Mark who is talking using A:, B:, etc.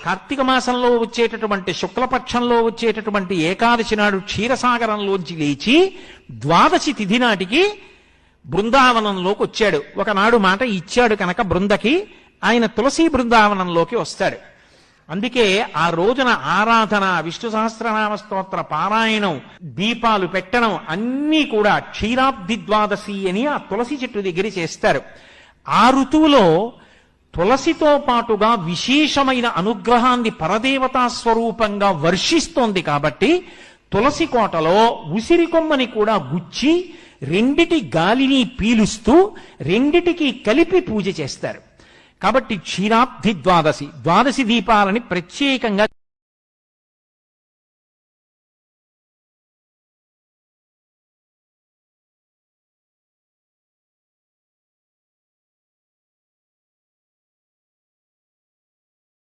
A: కార్తీక మాసంలో వచ్చేటటువంటి శుక్లపక్షంలో వచ్చేటటువంటి ఏకాదశి నాడు క్షీరసాగరంలోంచి లేచి ద్వాదశి తిథి నాటికి బృందావనంలోకి వచ్చాడు. ఒకనాడు మాట ఇచ్చాడు కనుక బృందకి ఆయన తులసి బృందావనంలోకి వస్తాడు. అందుకే ఆ రోజున ఆరాధన, విష్ణు సహస్రనామ స్తోత్ర పారాయణం, దీపాలు పెట్టడం అన్నీ కూడా క్షీరాబ్ది ద్వాదశి అని ఆ తులసి చెట్టు దగ్గర చేస్తారు. ఆ ఋతువులో తులసితో పాటుగా విశేషమైన అనుగ్రహాన్ని పరదేవతా స్వరూపంగా వర్షిస్తోంది కాబట్టి తులసి కోటలో ఉసిరి కొమ్మని కూడా గుచ్చి రెండిటి గాలిని పీలుస్తూ రెండిటికి కలిపి పూజ చేస్తారు. కాబట్టి క్షీరాబ్ది ద్వాదశి, ద్వాదశి దీపాలని ప్రత్యేకంగా